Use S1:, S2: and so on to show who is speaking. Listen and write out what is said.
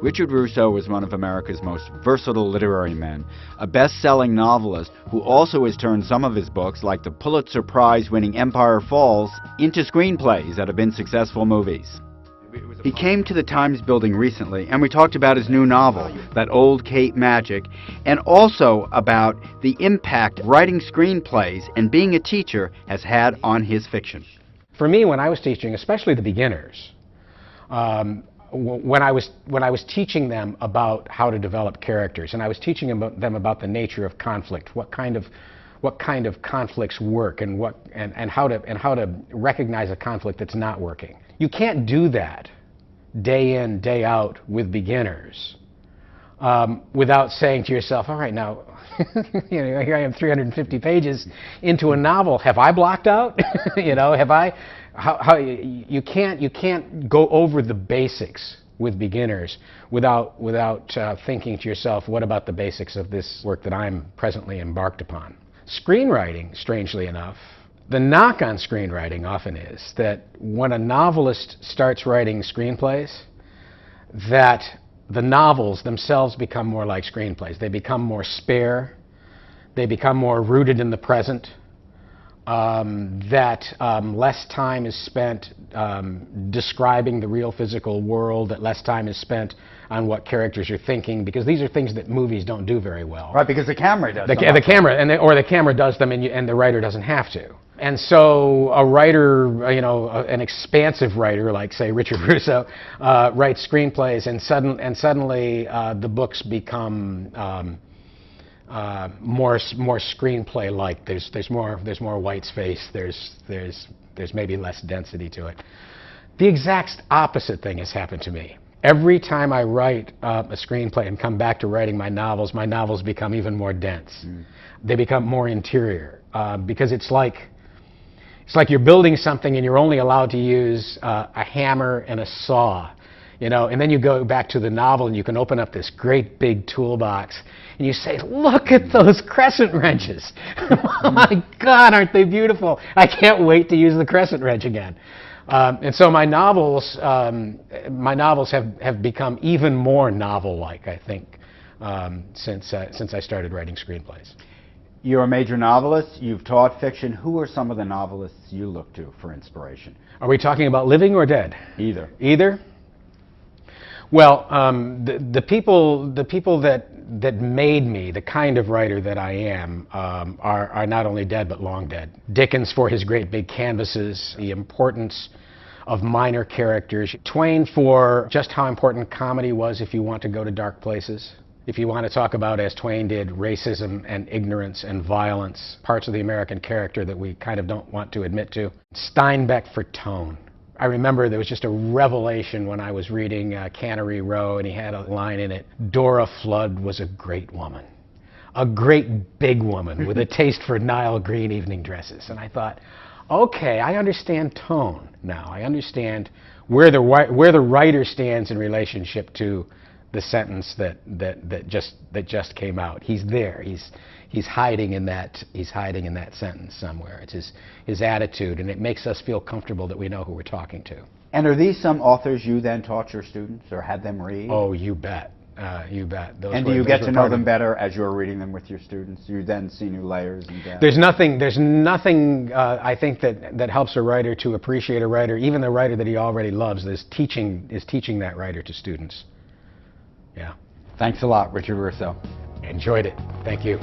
S1: Richard Russo was one of America's most versatile literary men, a best-selling novelist who also has turned some of his books, like the Pulitzer Prize-winning Empire Falls, into screenplays that have been successful movies. He came to the Times building recently, and we talked about his new novel, That Old Cape Magic, and also about the impact writing screenplays and being a teacher has had on his fiction.
S2: For me, when I was teaching, especially the beginners, when I was teaching them about how to develop characters, and I was teaching them about the nature of conflict, what kind of conflicts work, and how to recognize a conflict that's not working. You can't do that day in, day out with beginners without saying to yourself, all right, now, here I am 350 pages into a novel. Have I blocked out? Have I? You can't go over the basics with beginners without thinking to yourself, what about the basics of this work that I'm presently embarked upon? Screenwriting, strangely enough, the knock on screenwriting often is that when a novelist starts writing screenplays, that the novels themselves become more like screenplays. They become more spare. They become more rooted in the present. Less time is spent describing the real physical world, that less time is spent on what characters are thinking, because these are things that movies don't do very well.
S1: Right, because the camera does them.
S2: Or the camera does them, and the writer doesn't have to. And so a writer, an expansive writer like, say, Richard Russo, writes screenplays, and suddenly the books become more screenplay-like. There's more white space. There's maybe less density to it. The exact opposite thing has happened to me. Every time I write a screenplay and come back to writing my novels become even more dense. They become more interior, because it's like you're building something and you're only allowed to use a hammer and a saw, and then you go back to the novel and you can open up this great big toolbox and you say, look at those crescent wrenches. Oh my God, aren't they beautiful? I can't wait to use the crescent wrench again. And so my novels have become even more novel-like, I think, since I started writing screenplays.
S1: You're a major novelist. You've taught fiction. Who are some of the novelists you look to for inspiration?
S2: Are we talking about living or dead?
S1: Either.
S2: Either? Well, the people that made me the kind of writer that I am are not only dead but long dead. Dickens for his great big canvases, the importance of minor characters. Twain for just how important comedy was if you want to go to dark places. If you want to talk about, as Twain did, racism and ignorance and violence, parts of the American character that we kind of don't want to admit to. Steinbeck for tone. I remember there was just a revelation when I was reading Cannery Row, and he had a line in it, Dora Flood was a great woman. A great big woman with a taste for Nile green evening dresses. And I thought, okay, I understand tone now. I understand where the writer stands in relationship to the sentence that just came out. He's there. He's hiding in that sentence somewhere. It's his attitude, and it makes us feel comfortable that we know who we're talking to.
S1: And are these some authors you then taught your students or had them read?
S2: Oh, you bet. You bet.
S1: And do you get to know them better as you're reading them with your students? You then see new layers and depth?
S2: There's nothing I think that helps a writer to appreciate a writer, even the writer that he already loves, is teaching that writer to students. Yeah.
S1: Thanks a lot, Richard Russo.
S2: Enjoyed it. Thank you.